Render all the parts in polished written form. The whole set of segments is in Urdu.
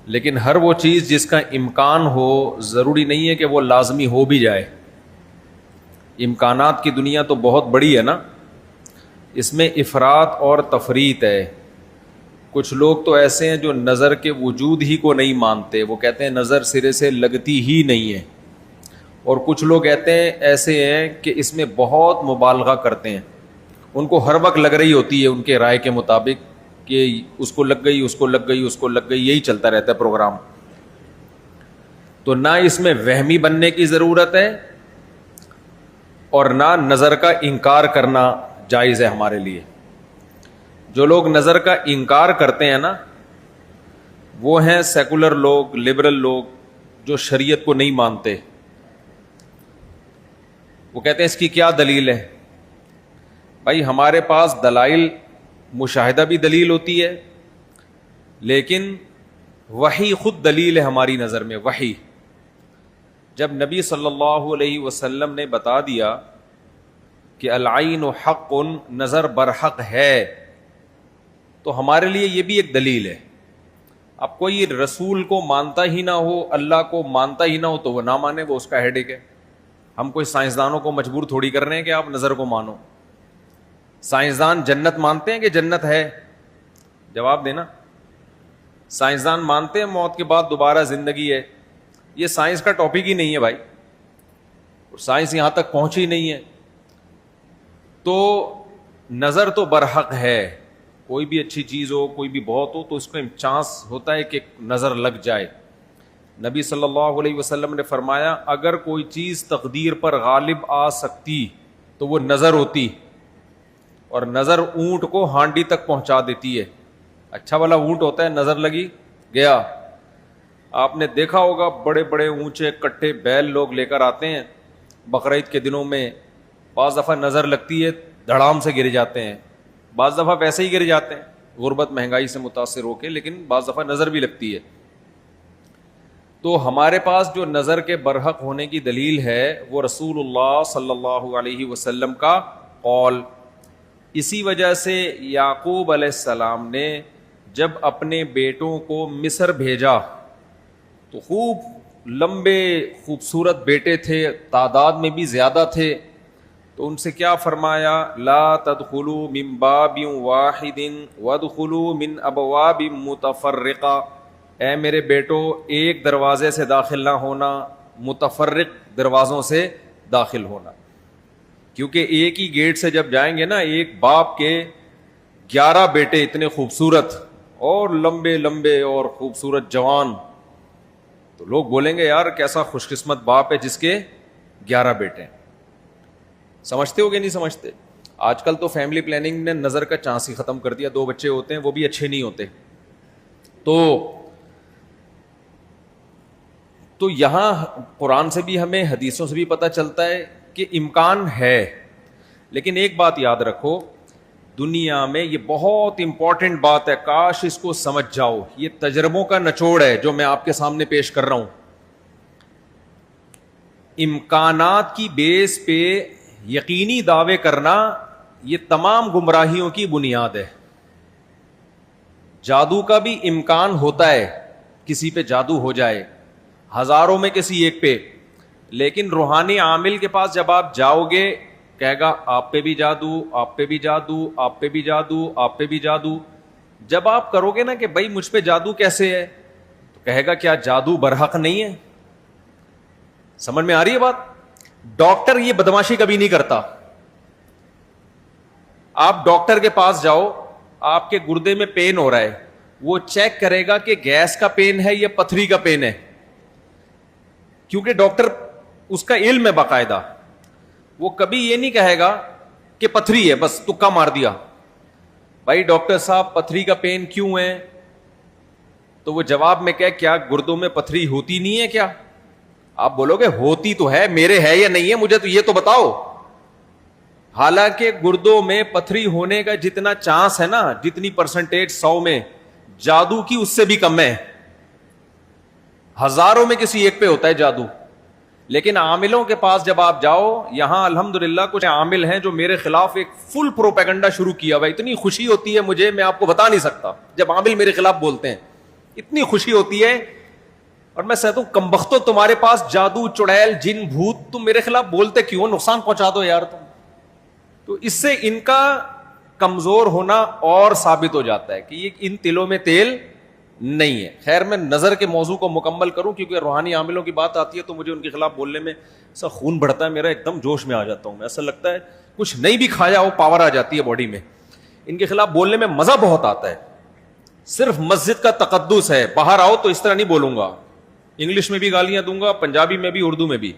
لیکن ہر وہ چیز جس کا امکان ہو ضروری نہیں ہے کہ وہ لازمی ہو بھی جائے. امکانات کی دنیا تو بہت بڑی ہے نا, اس میں افراط اور تفریط ہے. کچھ لوگ تو ایسے ہیں جو نظر کے وجود ہی کو نہیں مانتے, وہ کہتے ہیں نظر سرے سے لگتی ہی نہیں ہے. اور کچھ لوگ کہتے ہیں ایسے ہیں کہ اس میں بہت مبالغہ کرتے ہیں, ان کو ہر وقت لگ رہی ہوتی ہے ان کے رائے کے مطابق کہ اس کو لگ گئی, اس کو لگ گئی, اس کو لگ گئی, یہی چلتا رہتا ہے پروگرام. تو نہ اس میں وہمی بننے کی ضرورت ہے اور نہ نظر کا انکار کرنا جائز ہے ہمارے لیے. جو لوگ نظر کا انکار کرتے ہیں نا, وہ ہیں سیکولر لوگ, لبرل لوگ, جو شریعت کو نہیں مانتے. وہ کہتے ہیں اس کی کیا دلیل ہے؟ بھائی ہمارے پاس دلائل مشاہدہ بھی دلیل ہوتی ہے, لیکن وحی خود دلیل ہے ہماری نظر میں. وحی جب نبی صلی اللہ علیہ وسلم نے بتا دیا کہ العین حق, نظر برحق ہے, تو ہمارے لیے یہ بھی ایک دلیل ہے. اب کوئی رسول کو مانتا ہی نہ ہو, اللہ کو مانتا ہی نہ ہو, تو وہ نہ مانے, وہ اس کا ہیڈیک ہے. ہم کوئی سائنسدانوں کو مجبور تھوڑی کر رہے ہیں کہ آپ نظر کو مانو. سائنسدان جنت مانتے ہیں کہ جنت ہے؟ جواب دینا. سائنسدان مانتے ہیں موت کے بعد دوبارہ زندگی ہے؟ یہ سائنس کا ٹاپک ہی نہیں ہے بھائی, سائنس یہاں تک پہنچی نہیں ہے. تو نظر تو برحق ہے, کوئی بھی اچھی چیز ہو, کوئی بھی بہت ہو, تو اس کا چانس ہوتا ہے کہ نظر لگ جائے. نبی صلی اللہ علیہ وسلم نے فرمایا اگر کوئی چیز تقدیر پر غالب آ سکتی تو وہ نظر ہوتی, اور نظر اونٹ کو ہانڈی تک پہنچا دیتی ہے. اچھا والا اونٹ ہوتا ہے, نظر لگی گیا. آپ نے دیکھا ہوگا بڑے بڑے اونچے کٹھے بیل لوگ لے کر آتے ہیں بقرعید کے دنوں میں, بعض دفعہ نظر لگتی ہے دھڑام سے گر جاتے ہیں, بعض دفعہ ویسے ہی گر جاتے ہیں غربت مہنگائی سے متاثر ہو کے, لیکن بعض دفعہ نظر بھی لگتی ہے. تو ہمارے پاس جو نظر کے برحق ہونے کی دلیل ہے وہ رسول اللہ صلی اللہ علیہ وسلم کا قول. اسی وجہ سے یعقوب علیہ السلام نے جب اپنے بیٹوں کو مصر بھیجا تو خوب لمبے خوبصورت بیٹے تھے, تعداد میں بھی زیادہ تھے, تو ان سے کیا فرمایا؟ لا تدخلوا من باب واحد وادخلوا من ابواب متفرقہ. اے میرے بیٹو, ایک دروازے سے داخل نہ ہونا, متفرق دروازوں سے داخل ہونا. کیونکہ ایک ہی گیٹ سے جب جائیں گے نا, ایک باپ کے 11 بیٹے اتنے خوبصورت اور لمبے لمبے اور خوبصورت جوان, تو لوگ بولیں گے یار کیسا خوش قسمت باپ ہے جس کے 11 بیٹے ہیں. سمجھتے ہو کہ نہیں سمجھتے؟ آج کل تو فیملی پلاننگ نے نظر کا چانس ہی ختم کر دیا. 2 بچے ہوتے ہیں وہ بھی اچھے نہیں ہوتے. تو یہاں قرآن سے بھی ہمیں, حدیثوں سے بھی پتہ چلتا ہے کہ امکان ہے. لیکن ایک بات یاد رکھو, دنیا میں یہ بہت امپورٹنٹ بات ہے, کاش اس کو سمجھ جاؤ. یہ تجربوں کا نچوڑ ہے جو میں آپ کے سامنے پیش کر رہا ہوں. امکانات کی بیس پہ یقینی دعوے کرنا یہ تمام گمراہیوں کی بنیاد ہے. جادو کا بھی امکان ہوتا ہے, کسی پہ جادو ہو جائے, ہزاروں میں کسی ایک پہ, لیکن روحانی عامل کے پاس جب آپ جاؤ گے کہے گا آپ پہ بھی جادو, آپ پہ بھی جادو, آپ پہ بھی جادو, آپ پہ بھی جادو. جب آپ کرو گے نا کہ بھائی مجھ پہ جادو کیسے ہے, تو کہے گا کیا جادو برحق نہیں ہے؟ سمجھ میں آ رہی ہے بات؟ ڈاکٹر یہ بدماشی کبھی نہیں کرتا. آپ ڈاکٹر کے پاس جاؤ, آپ کے گردے میں پین ہو رہا ہے, وہ چیک کرے گا کہ گیس کا پین ہے یا پتھری کا پین ہے, کیونکہ ڈاکٹر اس کا علم ہے باقاعدہ. وہ کبھی یہ نہیں کہے گا کہ پتھری ہے بس تکا مار دیا. بھائی ڈاکٹر صاحب پتھری کا پین کیوں ہے؟ تو وہ جواب میں کہ کیا گردوں میں پتھری ہوتی نہیں ہے کیا؟ آپ بولو گے ہوتی تو ہے, میرے ہے یا نہیں ہے مجھے تو یہ تو بتاؤ. حالانکہ گردوں میں پتھری ہونے کا جتنا چانس ہے نا, جتنی پرسنٹیج 100 میں, جادو کی اس سے بھی کم ہے. ہزاروں میں کسی ایک پہ ہوتا ہے جادو. لیکن عاملوں کے پاس جب آپ جاؤ, یہاں الحمدللہ کچھ عامل ہیں جو میرے خلاف ایک فل پروپیگنڈا شروع کیا ہوا. اتنی خوشی ہوتی ہے مجھے, میں آپ کو بتا نہیں سکتا جب عامل میرے خلاف بولتے ہیں. اتنی خوشی ہوتی ہے. اور میں کہتا ہوں کمبختو تمہارے پاس جادو چڑیل جن بھوت, تم میرے خلاف بولتے کیوں؟ نقصان پہنچا دو یار تم. تو اس سے ان کا کمزور ہونا اور ثابت ہو جاتا ہے کہ یہ ان تلوں میں تیل نہیں ہے. خیر میں نظر کے موضوع کو مکمل کروں کیونکہ روحانی عاملوں کی بات آتی ہے تو مجھے ان کے خلاف بولنے میں ایسا خون بڑھتا ہے میرا, ایک دم جوش میں آ جاتا ہوں. ایسا لگتا ہے کچھ نہیں بھی کھایا ہو پاور آ جاتی ہے باڈی میں. ان کے خلاف بولنے میں مزہ بہت آتا ہے. صرف مسجد کا تقدس ہے, باہر آؤ تو اس طرح نہیں بولوں گا, انگلش میں بھی گالیاں دوں گا, پنجابی میں بھی, اردو میں بھی.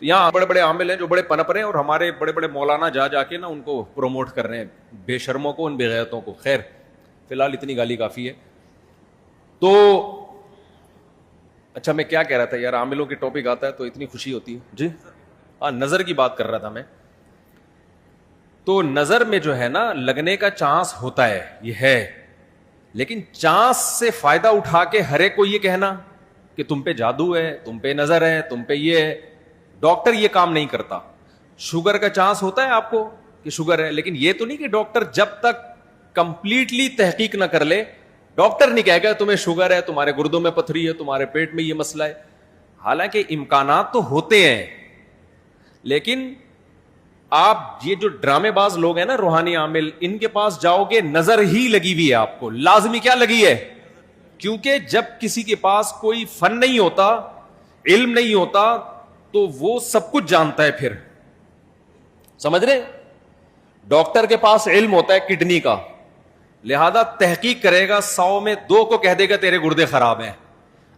یہاں بڑے بڑے عامل ہیں جو بڑے پنپ رہے ہیں اور ہمارے بڑے بڑے مولانا جا کے نا ان کو پروموٹ کر رہے ہیں, بے شرموں کو, ان بے غیرتوں کو. خیر فی الحال اتنی گالی کافی ہے. تو اچھا میں کیا کہہ رہا تھا یار, عاملوں کی ٹاپک آتا ہے تو اتنی خوشی ہوتی ہے. جی ہاں نظر کی بات کر رہا تھا میں. تو نظر میں جو ہے نا لگنے کا چانس ہوتا ہے, یہ ہے, لیکن چانس سے فائدہ اٹھا کے ہر ایک کو یہ کہنا کہ تم پہ جادو ہے, تم پہ نظر ہے, تم پہ یہ ہے. ڈاکٹر یہ کام نہیں کرتا. شوگر کا چانس ہوتا ہے آپ کو کہ شوگر ہے, لیکن یہ تو نہیں کہ ڈاکٹر جب تک کمپلیٹلی تحقیق نہ کر لے, ڈاکٹر نہیں کہے گا تمہیں شوگر ہے, تمہارے گردوں میں پتھری ہے, تمہارے پیٹ میں یہ مسئلہ ہے. حالانکہ امکانات تو ہوتے ہیں, لیکن آپ یہ جو ڈرامے باز لوگ ہیں نا روحانی عامل, ان کے پاس جاؤ گے نظر ہی لگی ہوئی ہے آپ کو. لازمی کیا لگی ہے؟ کیونکہ جب کسی کے پاس کوئی فن نہیں ہوتا, علم نہیں ہوتا, تو وہ سب کچھ جانتا ہے. پھر سمجھ رہے, ڈاکٹر کے پاس علم ہوتا ہے کڈنی کا, لہذا تحقیق کرے گا, 100 میں 2 کو کہہ دے گا تیرے گردے خراب ہیں.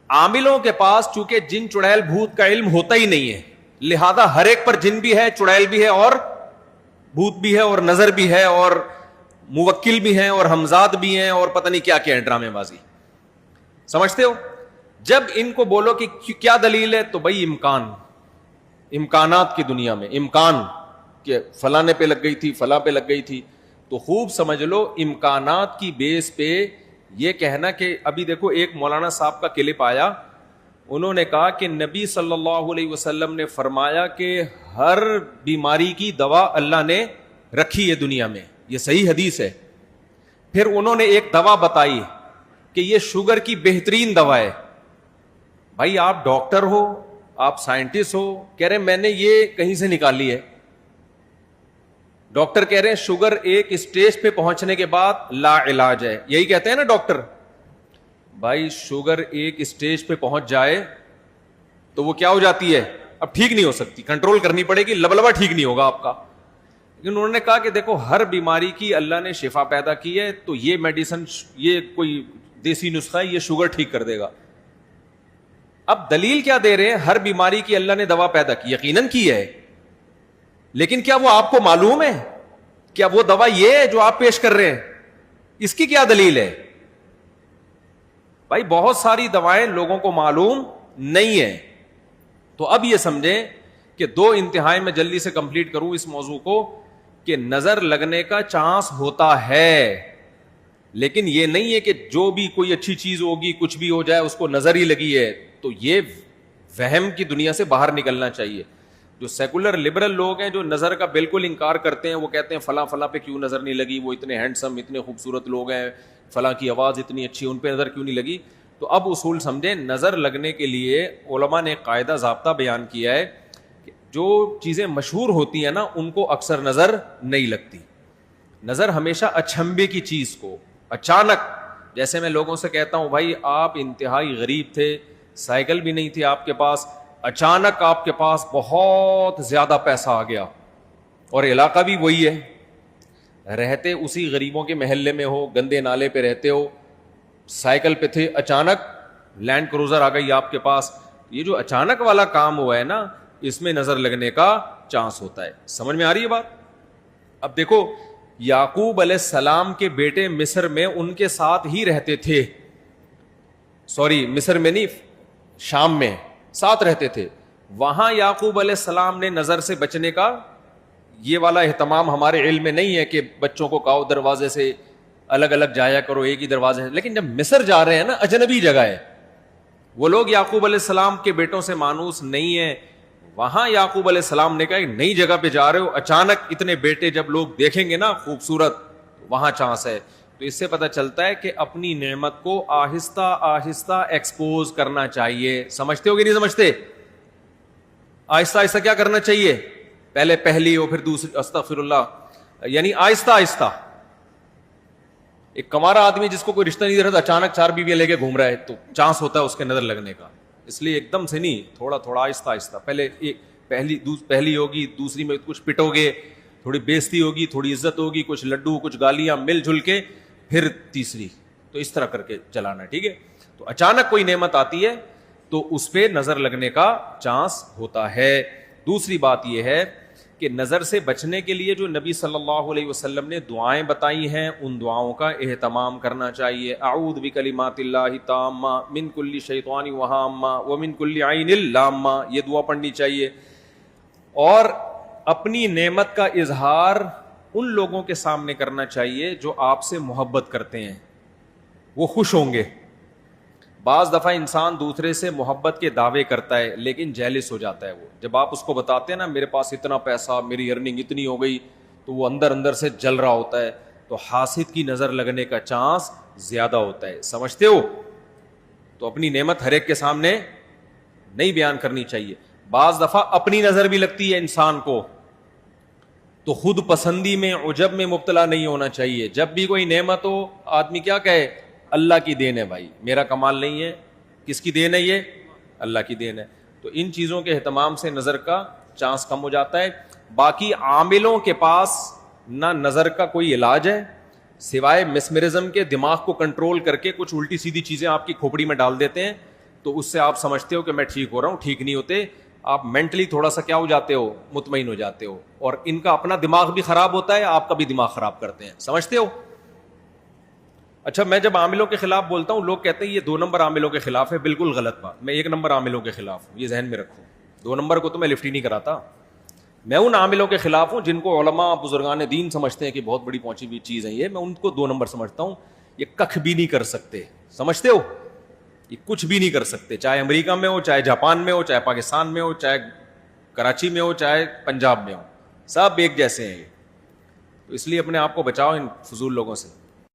عاملوں کے پاس چونکہ جن چڑیل بھوت کا علم ہوتا ہی نہیں ہے, لہذا ہر ایک پر جن بھی ہے, چڑیل بھی ہے, اور بھوت بھی ہے, اور نظر بھی ہے, اور موکل بھی ہیں, اور ہمزاد بھی ہیں, اور پتہ نہیں کیا کیا ہے ڈرامے بازی. سمجھتے ہو؟ جب ان کو بولو کہ کیا دلیل ہے, تو بھائی امکانات کی دنیا میں امکان کہ فلانے پہ لگ گئی تھی, فلاں پہ لگ گئی تھی, تو خوب سمجھ لو امکانات کی بیس پہ یہ کہنا کہ ابھی دیکھو ایک مولانا صاحب کا کلپ آیا, انہوں نے کہا کہ نبی صلی اللہ علیہ وسلم نے فرمایا کہ ہر بیماری کی دوا اللہ نے رکھی ہے دنیا میں, یہ صحیح حدیث ہے. پھر انہوں نے ایک دوا بتائی کہ یہ شوگر کی بہترین دوا ہے. بھائی آپ ڈاکٹر ہو, آپ سائنٹسٹ ہو, کہہ رہے میں نے یہ کہیں سے نکالی ہے. ڈاکٹر کہہ رہے ہیں شوگر ایک اسٹیج پہ پہنچنے کے بعد لا علاج ہے, یہی کہتے ہیں نا ڈاکٹر. بھائی شوگر ایک اسٹیج پہ پہنچ جائے تو وہ کیا ہو جاتی ہے, اب ٹھیک نہیں ہو سکتی, کنٹرول کرنی پڑے گی, لبلبا ٹھیک نہیں ہوگا آپ کا. لیکن انہوں نے کہا کہ دیکھو ہر بیماری کی اللہ نے شفا پیدا کی ہے, تو یہ میڈیسن, یہ کوئی دیسی نسخہ ہے, یہ شوگر ٹھیک کر دے گا. اب دلیل کیا دے رہے ہیں؟ ہر بیماری کی اللہ نے دوا پیدا کی, یقیناً کی ہے, لیکن کیا وہ آپ کو معلوم ہے؟ کیا وہ دوا یہ ہے جو آپ پیش کر رہے ہیں؟ اس کی کیا دلیل ہے؟ بھائی بہت ساری دوائیں لوگوں کو معلوم نہیں ہے. تو اب یہ سمجھیں کہ 2 انتہائی میں جلدی سے کمپلیٹ کروں اس موضوع کو, کہ نظر لگنے کا چانس ہوتا ہے, لیکن یہ نہیں ہے کہ جو بھی کوئی اچھی چیز ہوگی, کچھ بھی ہو جائے, اس کو نظر ہی لگی ہے. تو یہ وہم کی دنیا سے باہر نکلنا چاہیے. جو سیکولر لبرل لوگ ہیں جو نظر کا بالکل انکار کرتے ہیں, وہ کہتے ہیں فلاں فلاں پہ کیوں نظر نہیں لگی, وہ اتنے ہینڈسم, اتنے خوبصورت لوگ ہیں, فلاں کی آواز اتنی اچھی, ان پہ نظر کیوں نہیں لگی. تو اب اصول سمجھیں, نظر لگنے کے لیے علماء نے قاعدہ ضابطہ بیان کیا ہے کہ جو چیزیں مشہور ہوتی ہیں نا ان کو اکثر نظر نہیں لگتی. نظر ہمیشہ اچھمبے کی چیز کو اچانک, جیسے میں لوگوں سے کہتا ہوں بھائی آپ انتہائی غریب تھے, سائیکل بھی نہیں تھی آپ کے پاس, اچانک آپ کے پاس بہت زیادہ پیسہ آ گیا, اور علاقہ بھی وہی ہے, رہتے اسی غریبوں کے محلے میں ہو, گندے نالے پہ رہتے ہو, سائیکل پہ تھے, اچانک لینڈ کروزر آ گئی آپ کے پاس. یہ جو اچانک والا کام ہوا ہے نا, اس میں نظر لگنے کا چانس ہوتا ہے. سمجھ میں آ رہی ہے بات؟ اب دیکھو یعقوب علیہ السلام کے بیٹے مصر میں ان کے ساتھ ہی رہتے تھے, مصر میں نہیں, شام میں ساتھ رہتے تھے. وہاں یعقوب علیہ السلام نے نظر سے بچنے کا یہ والا اہتمام ہمارے علم میں نہیں ہے کہ بچوں کو کہو دروازے سے الگ الگ جایا کرو, ایک ہی دروازے سے. لیکن جب مصر جا رہے ہیں نا, اجنبی جگہ ہے, وہ لوگ یعقوب علیہ السلام کے بیٹوں سے مانوس نہیں ہیں. وہاں یعقوب علیہ السلام نے کہا ایک نئی جگہ پہ جا رہے ہو, اچانک اتنے بیٹے جب لوگ دیکھیں گے نا خوبصورت, وہاں چانس ہے. تو تو اس سے پتہ چلتا ہے کہ اپنی نعمت کو آہستہ آہستہ ایکسپوز کرنا چاہیے. سمجھتے ہو کہ نہیں سمجھتے؟ آہستہ آہستہ کیا کرنا چاہیے؟ پہلے پہلی ہو پھر دوسری, استغفر اللہ, یعنی آہستہ آہستہ. ایک کمارا آدمی جس کو کوئی رشتہ نہیں دے رہا تھا اچانک 4 بیویاں لے کے گھوم رہا ہے تو چانس ہوتا ہے اس کے نظر لگنے کا. اس لیے ایک دم سے نہیں, تھوڑا تھوڑا آہستہ آہستہ. پہلے ایک پہلی ہوگی, دوسری میں کچھ پٹو گے, تھوڑی بےزتی ہوگی, تھوڑی عزت ہوگی, کچھ لڈو کچھ گالیاں مل جل کے, پھر تیسری. تو اس طرح کر کے چلانا, ٹھیک ہے. تو اچانک کوئی نعمت آتی ہے تو اس پہ نظر لگنے کا چانس ہوتا ہے. دوسری بات یہ ہے کہ نظر سے بچنے کے لیے جو نبی صلی اللہ علیہ وسلم نے دعائیں بتائی ہیں ان دعاؤں کا اہتمام کرنا چاہیے. اعوذ بکلمات اللہ التامہ من کل شیطان وہامہ ومن کل عین لامہ, یہ دعا پڑھنی چاہیے. اور اپنی نعمت کا اظہار ان لوگوں کے سامنے کرنا چاہیے جو آپ سے محبت کرتے ہیں, وہ خوش ہوں گے. بعض دفعہ انسان دوسرے سے محبت کے دعوے کرتا ہے لیکن جیلس ہو جاتا ہے. وہ جب آپ اس کو بتاتے ہیں نا میرے پاس اتنا پیسہ, میری ارننگ اتنی ہو گئی, تو وہ اندر اندر سے جل رہا ہوتا ہے. تو حاسد کی نظر لگنے کا چانس زیادہ ہوتا ہے. سمجھتے ہو؟ تو اپنی نعمت ہر ایک کے سامنے نہیں بیان کرنی چاہیے. بعض دفعہ اپنی نظر بھی لگتی ہے انسان کو, تو خود پسندی میں عجب میں مبتلا نہیں ہونا چاہیے. جب بھی کوئی نعمت ہو آدمی کیا کہے, اللہ کی دین ہے بھائی, میرا کمال نہیں ہے. کس کی دین ہے؟ یہ اللہ کی دین ہے. تو ان چیزوں کے اہتمام سے نظر کا چانس کم ہو جاتا ہے. باقی عاملوں کے پاس نہ نظر کا کوئی علاج ہے سوائے مسمرزم کے. دماغ کو کنٹرول کر کے کچھ الٹی سیدھی چیزیں آپ کی کھوپڑی میں ڈال دیتے ہیں, تو اس سے آپ سمجھتے ہو کہ میں ٹھیک ہو رہا ہوں. ٹھیک نہیں ہوتے, آپ مینٹلی تھوڑا سا کیا ہو جاتے ہو, مطمئن ہو جاتے ہو. اور ان کا اپنا دماغ بھی خراب ہوتا ہے, آپ کا بھی دماغ خراب کرتے ہیں. سمجھتے ہو؟ اچھا, میں جب عاملوں کے خلاف بولتا ہوں لوگ کہتے ہیں یہ 2 نمبر عاملوں کے خلاف ہے. بالکل غلط بات. میں 1 نمبر عاملوں کے خلاف ہوں, یہ ذہن میں رکھو. 2 نمبر کو تو میں لفٹ ہی نہیں کراتا. میں ان عاملوں کے خلاف ہوں جن کو علماء بزرگان دین سمجھتے ہیں کہ بہت بڑی پہنچی ہوئی چیز ہے یہ. میں ان کو 2 نمبر سمجھتا ہوں. یہ کخ بھی نہیں کر سکتے. سمجھتے ہو؟ یہ کچھ بھی نہیں کر سکتے, چاہے امریکہ میں ہو, چاہے جاپان میں ہو, چاہے پاکستان میں ہو, چاہے کراچی میں ہو, چاہے پنجاب میں ہو, سب ایک جیسے ہیں. تو اس لیے اپنے آپ کو بچاؤ ان فضول لوگوں سے.